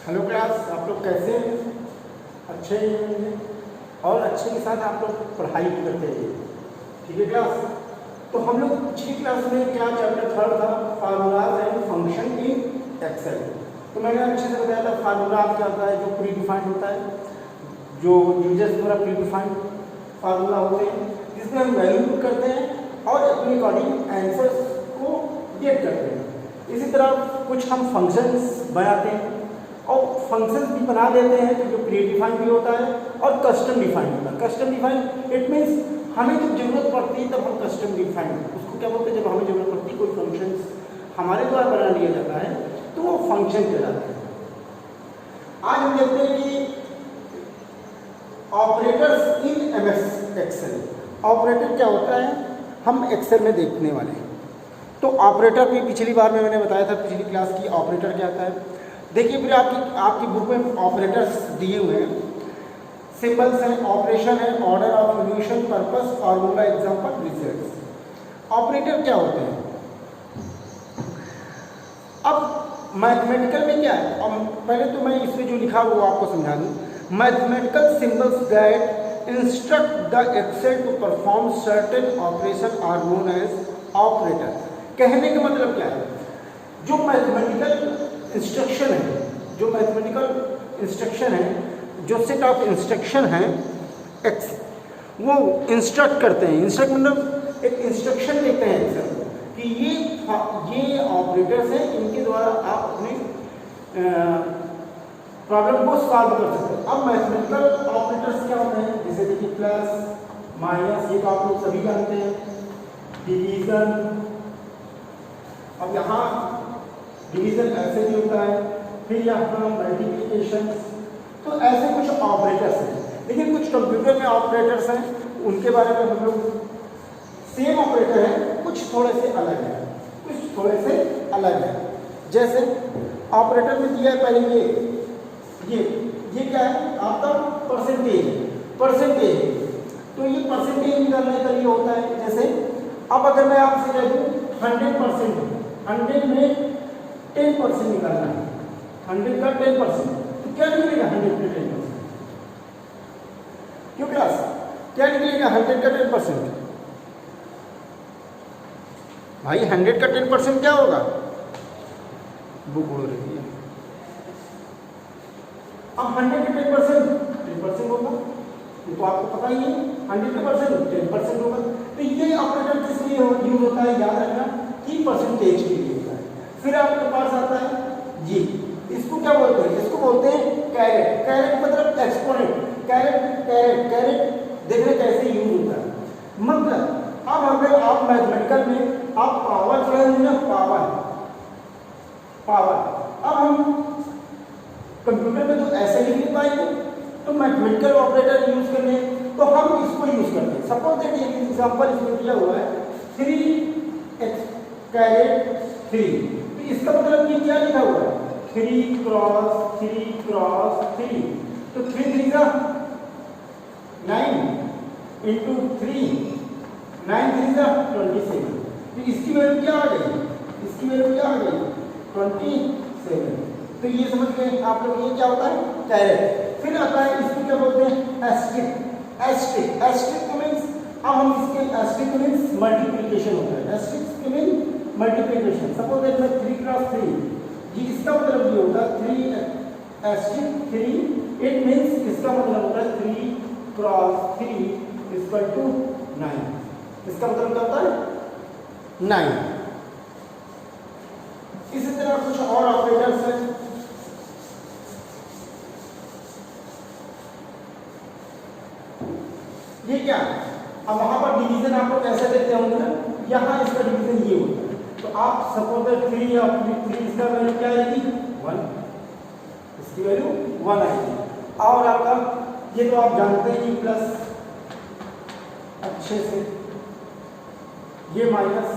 Hello class, आप लोग कैसे हैं? अच्छे ही होंगे और अच्छे के साथ आप लोग पढ़ाई भी करते हैं। ठीक है क्लास। तो हम लोग पिछली क्लास में क्या चैप्टर थर्ड था, formulas and function in Excel. तो मैंने अच्छे से बताया था फार्मूला क्या होता है, जो प्री डिफाइंड होता है, जो यूजर्स द्वारा प्री डिफाइंड फार्मूला होते हैं जिसमें हम वैल्यू पुट करते हैं और अपने अकॉर्डिंग आंसर्स को गेट करते हैं। इसी तरह कुछ हम फंक्शंस बनाते हैं और फंक्शंस भी बना देते हैं जो प्री डिफाइंड भी होता है और कस्टम डिफाइंड होता है। कस्टम डिफाइंड इट मीन्स हमें जब जरूरत पड़ती है तब हम कस्टम डिफाइंड उसको क्या बोलते हैं, जब हमें जरूरत पड़ती है कोई फंक्शंस हमारे द्वारा बना लिया जाता है तो वो फंक्शन कहलाता है। आज हम देखते हैं कि operators in MS Excel. Operator क्या होता है हम एक्सेल में देखने वाले हैं। तो ऑपरेटर भी पिछली बार में मैंने बताया था, पिछली क्लास की ऑपरेटर क्या होता है। देखिए फिर आपकी बुक में ऑपरेटर्स दिए हुए हैं, सिंबल्स हैं, ऑपरेशन है, order of evolution, purpose, formula, example, results. Operator क्या होते हैं? अब मैथमेटिकल में क्या है, अब पहले तो मैं इसमें जो लिखा वो आपको समझा दूं। Mathematical symbols that instruct the Excel to perform certain operation are known as operator. कहने का मतलब क्या है, जो मैथमेटिकल इंस्ट्रक्शन है, जो मैथमेटिकल इंस्ट्रक्शन है, जो सेट ऑफ इंस्ट्रक्शन है एक्स वो इंस्ट्रक्ट करते हैं। इंस्ट्रक्ट मतलब एक इंस्ट्रक्शन देते हैं एक्सेल को कि ये ऑपरेटर्स हैं, इनके द्वारा आप अपने प्रॉब्लम को सॉल्व कर सकते हैं। अब मैथमेटिकल ऑपरेटर्स क्या होते हैं, जैसे देखिए प्लस माइनस, ये तो आप लोग सभी जानते हैं, डिवीजन। अब यहाँ डिवीजन ऐसे भी होता है, फिर यहाँ मल्टीप्लिकेशन। तो ऐसे कुछ ऑपरेटर्स हैं, लेकिन कुछ कंप्यूटर में ऑपरेटर्स हैं उनके बारे में हम लोग सेम ऑपरेटर है, कुछ थोड़े से अलग है, कुछ थोड़े से अलग है। जैसे ऑपरेटर में दिया है पहले ये क्या है आपका परसेंटेज। तो ये परसेंटेज निकालने का ये होता है। जैसे अब अगर मैं आपसे कह दूँ 100%, 100 में 10% निकालना है, 100 का 10%, तो क्या निकलेगा 100 का 10%? क्यों क्लास, क्या निकलेगा 100 का 10%? भाई 100 का 10% क्या होगा? बुक उड़ रही है। अब 100 का 10% होगा, ये तो आपको पता ही है, 100 का 10% होगा। तो ये ऑपरेटर किस लिए यूज होता है, याद रखना कि परसेंटेज के लिए होता है। फिर आपके पास आता है ये, इसको क्या बोलते हैं, इसको बोलते हैं कैरेट। कैरेट मतलब एक्सपोनेंट। कैरेट देखने कैसे यूज होता है, मतलब अब अगर आप मैथमेटिकल में आप पावर पढ़ेंगे ना, पावर अब हम कंप्यूटर में तो ऐसे लिख नहीं पाएंगे, तो मैथमेटिकल ऑपरेटर यूज करने तो हम इसको यूज करते हैं। सपोज दैट एक एग्जांपल इसमें दिया हुआ है 3x कैरेट 3, तो इसका मतलब ये क्या लिखा हुआ है 3 क्रॉस 3, तो 3 3 का 9 इंटू 3, 9 3 का 27। तो इसकी वैल्यू क्या आ गई, 27। तो ये समझ गए आप लोग, ये क्या होता है कैरेट। फिर आता है इसको क्या बोलते हैं एस्ट्रिक मीन्स, अब हम इसके एस्ट्रिक मीन्स मल्टीप्लिकेशन होता है, asterisk means multiplication. Suppose that मैं 3 क्रॉस 3, ये इसका मतलब ये होता है 3 एस्ट्रिक 3, इट मीन्स इसका मतलब होता है 3 क्रॉस 3 इक्वल टू 9। इसका मतलब क्या होता है 9। इसी तरह कुछ और ऑपरेटर्स हैं। ये क्या है, अब वहां पर डिवीजन आप लोग कैसे देखते होंगे ना, यहाँ इसका डिवीजन ये होता है। तो आप सपोज 3 या 3 इसका वैल्यू क्या आएगी 1, इसकी वैल्यू 1 आएगी। और आपका ये तो आप जानते हैं प्लस अच्छे से, ये माइनस,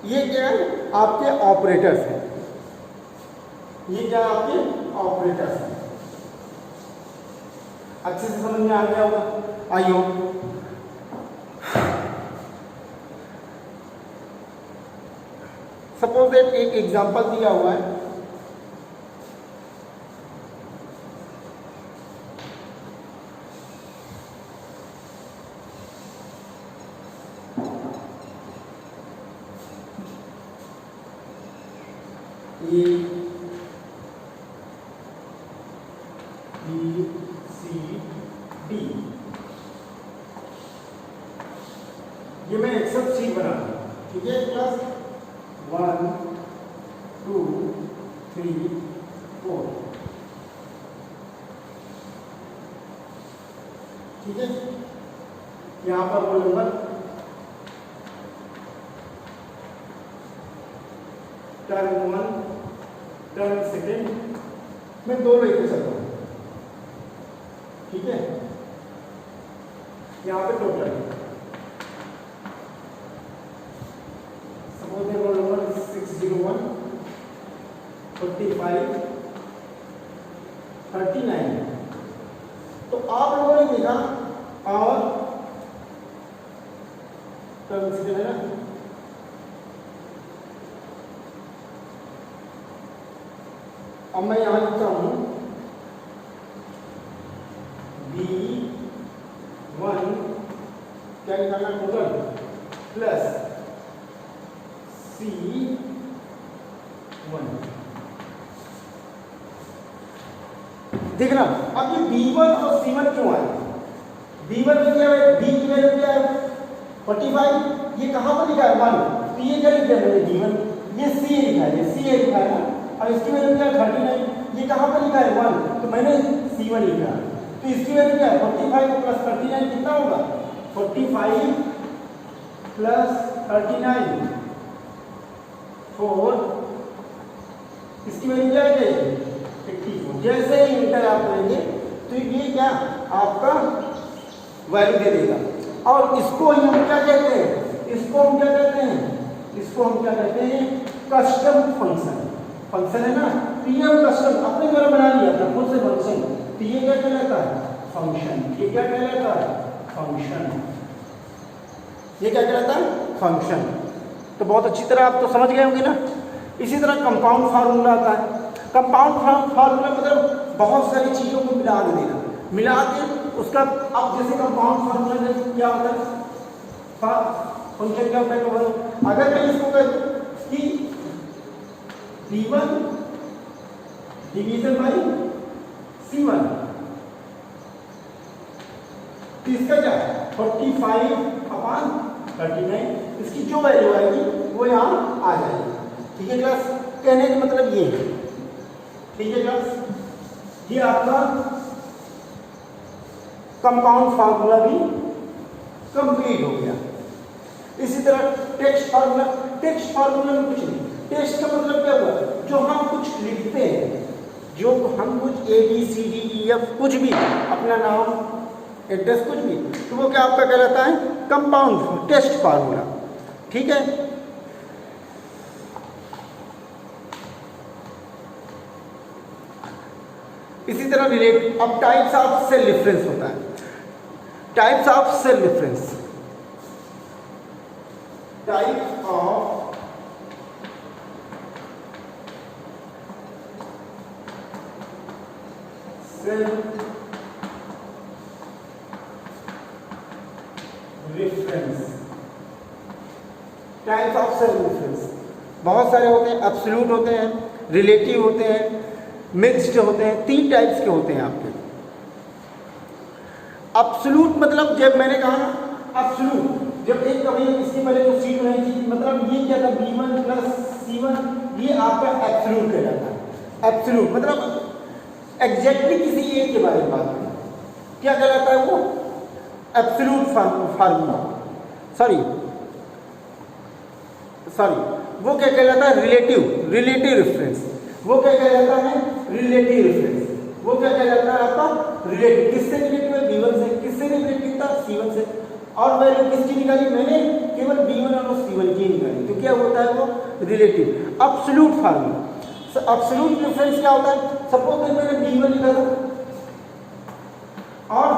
ये क्या है आपके ऑपरेटर्स हैं। ये क्या आपके ऑपरेटर्स हैं। अच्छे से समझ में आ गया होगा, आई होप। सपोज दैट एक एग्जांपल दिया हुआ है, A B C D, ये मैं एक्सेल शीट बना रहा हूँ, ठीक है क्लास 1 2 3 4, ठीक है। यहाँ पर roll number turn 1 turn second मैं 2 लेके चलता हूँ, ठीक है। यहाँ पे टोटल सपोज रोल नंबर 601 45 39, तो आप लोगों ने देखा और टर्न सेकेंड है ना, अब मैं यहां लिखता हूं B1 क्या निकालना टोटल प्लस C1, देखना अब ये B1 और C1 क्यों आए। B1 में क्या है, B की वैल्यू क्या है 45, ये कहां पर लिखा है 1, तो ये क्या लिखा है मैंने B1, ये C लिखा है, ये C लिखा है ना, और इसकी वैल्यू क्या है 39, ये कहां पर लिखा है 1, तो मैंने C1 लिखा है, तो इसकी वैल्यू क्या है 45 प्लस 39 कितना होगा 45 प्लस 39 4, इसकी वैल्यू क्या है 84। जैसे ही इंटर आप करेंगे तो ये क्या आपका वैल्यू दे देगा, और इसको हम क्या कहते हैं, इसको हम क्या कहते हैं, इसको हम क्या कहते हैं कस्टम फंक्शन, फंक्शन है ना, तो ये हम कस्टम अपने द्वारा बना लिया था खुद से फंक्शन, तो ये क्या कहलाता है फंक्शन, ये क्या कहलाता है फंक्शन, ये क्या कहलाता है फंक्शन। तो बहुत अच्छी तरह आप तो समझ गए होंगे ना। इसी तरह कंपाउंड फार्मूला आता है, कंपाउंड फार्मूला मतलब बहुत सारी चीज़ों को मिला देना, मिला के उसका अब जैसे कंपाउंड फार्मूला में क्या होता है फंक्शन क्या होता है, अगर मैं इसको कहूँ कि D1 डिवीजन बाई C1, तो इसका क्या 45/39, इसकी जो वैल्यू आएगी वो यहाँ आ जाएगी, ठीक है क्लास। कहने का मतलब ये है, ठीक है क्लास, ये आपका कंपाउंड फार्मूला भी कंप्लीट हो गया। इसी तरह टेक्स्ट फार्मूला, टेक्स्ट फार्मूला में कुछ नहीं, टेक्स्ट का मतलब क्या हुआ, जो हम कुछ लिखते हैं, जो हम कुछ ABCDEF कुछ भी अपना नाम एड्रेस कुछ भी, तो वो क्या आपका कहलाता है कंपाउंड टेक्स्ट फार्मूला, ठीक है। इसी तरह रिलेट, अब टाइप्स ऑफ सेल रेफरेंस होता है, types of cell reference, type of cell reference, types of cell reference बहुत सारे होते हैं, एब्सोल्यूट होते हैं, रिलेटिव होते हैं, मिक्स्ड होते हैं, 3 टाइप्स के होते हैं आपके। एब्सोल्यूट मतलब जब मैंने कहा ना एब्सोल्यूट, जब एक कभी इसकी पहले तो सीट नहीं थी, मतलब ये क्या था B1 प्लस C1, ये आपका एब्सोल्यूट कहलाता है। एब्सोल्यूट मतलब एग्जैक्टली किसी एक के बारे में बात करें, क्या कहलाता है वो एब्सोल्यूट फार्मूला, सॉरी वो क्या कहलाता है रिलेटिव, रिलेटिव रेफरेंस, वो क्या कहलाता है रिलेटिव रेफरेंस, वो क्या कहलाता है आपका रिलेटिव, किससे रिलेटिव है B1 से, किससे रिलेटिव था C1 से, और वैल्यू किसकी निकाली मैंने केवल B1 और C1 की निकाली, तो क्या होता है वो relative. Absolute formula, absolute reference क्या होता है, सपोज मैंने B1 लिखा था और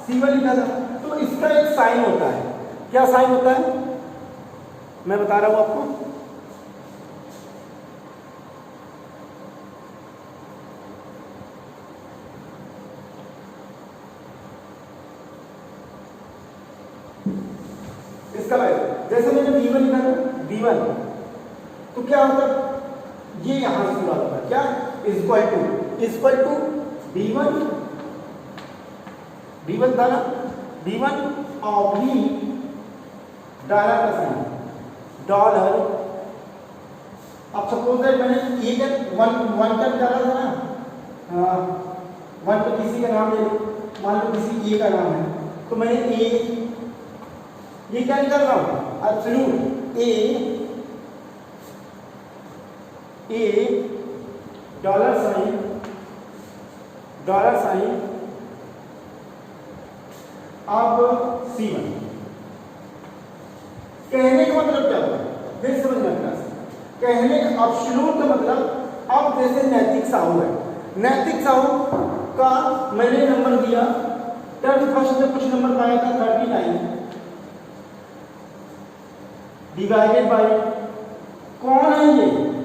C1 लिखा था, तो इसका एक साइन होता है, क्या साइन होता है मैं बता रहा हूं आपको, इसका वैल्यू, जैसे मैंने V1 लिखा था, V1 तो क्या होता, ये यहां से शुरुआत होगा, क्या इक्वल टू V1 था ना, V1 ऑब्लिक डॉलर का साइन, डॉलर। अब सपोज दैट मैंने ए का वन टर्म डाला था ना, वन तो किसी का नाम ले लो, मान लो किसी ए का नाम है, तो मैंने ये क्या निकाल रहा हूँ, एब्सोल्यूट ए डॉलर साइन अब C1। कहने का मतलब क्या होता है, फिर समझना क्लास, कहने का एब्सोल्यूट का मतलब, अब जैसे नैतिक साहू है, नैतिक साहू का मैंने नंबर दिया, टर्न फर्स्ट में कुछ नंबर पाया था 39 डिवाइडेड बाय, कौन है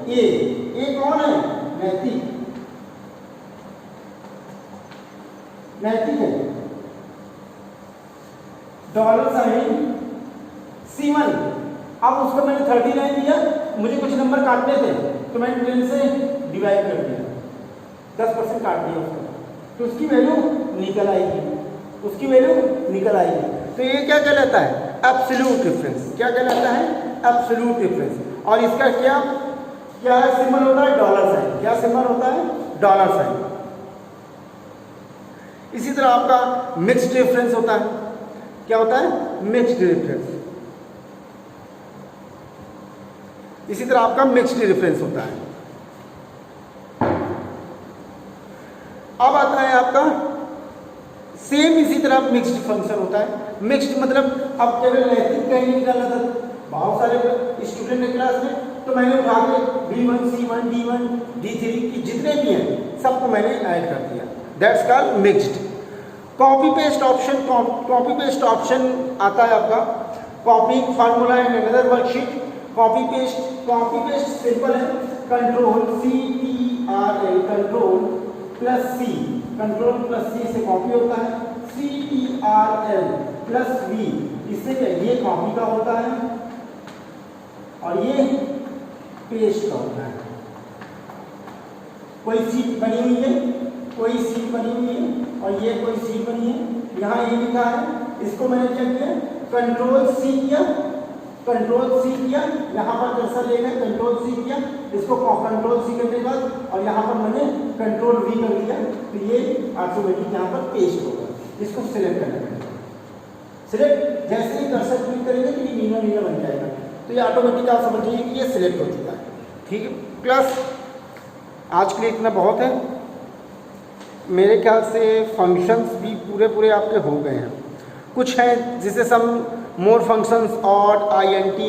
ये कौन है, नैतिक है, डॉलर साइन C1। अब उसको मैंने 39 दिया, मुझे कुछ नंबर काटने थे तो मैंने 10 से डिवाइड कर दिया, 10% काट दिया उसको, तो उसकी वैल्यू निकल आएगी, तो ये क्या कहलाता है, एब्सोल्यूट डिफरेंस। क्या कहलाता है, एब्सोल्यूट डिफरेंस। और इसका क्या सिंबल होता है, डॉलर साइन। क्या सिंबल होता है, डॉलर साइन। इसी तरह आपका मिक्स्ड डिफरेंस होता है, क्या होता है, मिक्स्ड डिफरेंस। इसी तरह आपका मिक्स्ड डिफरेंस होता है। अब आता है आपका सेम इसी तरह मिक्स्ड फंक्शन होता है। मिक्स्ड मतलब अब केवल नैतिक का ही निकालना था, बहुत सारे स्टूडेंट है क्लास में, तो मैंने उठा के B1 C1 D1 D3 की जितने भी हैं सबको मैंने ऐड कर दिया, that's called mixed. Copy paste option आता है आपका, copy formula and another worksheet. Copy paste simple है, control CTRL, control plus C से कॉपी होता है, CTRL प्लस V इससे क्या, ये कॉपी का होता है और ये पेस्ट का होता है। कोई सीट बनी हुई है और ये कोई सीट बनी है, यहाँ ये लिखा है, इसको मैंने क्या किया, कंट्रोल C किया, यहाँ पर कर्सर लेना, कंट्रोल C किया, इसको कंट्रोल C करने के बाद और यहाँ पर मैंने कंट्रोल V कर दिया, तो ये ऑटोमेटिक यहाँ पर पेस्ट होगा। इसको सिलेक्ट करना है, सिलेक्ट जैसे ही कर्सर क्लिक करेंगे तो ये नीला बन जाएगा, तो ये ऑटोमेटिक आप समझ लीजिए कि ये सिलेक्ट हो चुका है। ठीक है क्लास, आज के लिए इतना बहुत है। मेरे ख्याल से फंक्शंस भी पूरे आपके हो गए हैं। कुछ हैं जिसे some more functions, odd, INT,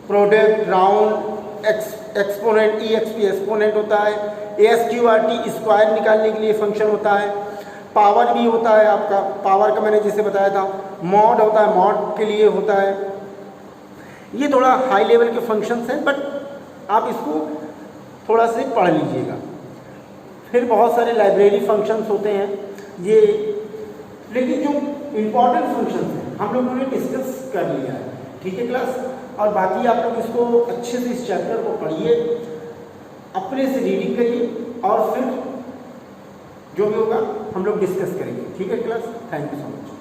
product, round, exponent, EXP exponent होता है, ASQRT स्क्वायर निकालने के लिए फंक्शन होता है, पावर भी होता है आपका, पावर का मैंने जैसे बताया था, मॉड होता है, मॉड के लिए होता है। ये थोड़ा हाई लेवल के फंक्शंस हैं, बट आप इसको थोड़ा से पढ़ लीजिएगा। फिर बहुत सारे लाइब्रेरी फंक्शंस होते हैं ये, लेकिन जो इम्पॉर्टेंट फंक्शंस हैं हम लोगों ने डिस्कस कर लिया है। ठीक है क्लास, और बाकी आप लोग इसको अच्छे से इस चैप्टर को पढ़िए, अपने से रीडिंग करिए और फिर जो भी होगा हम लोग डिस्कस करेंगे। ठीक है class, thank you so much.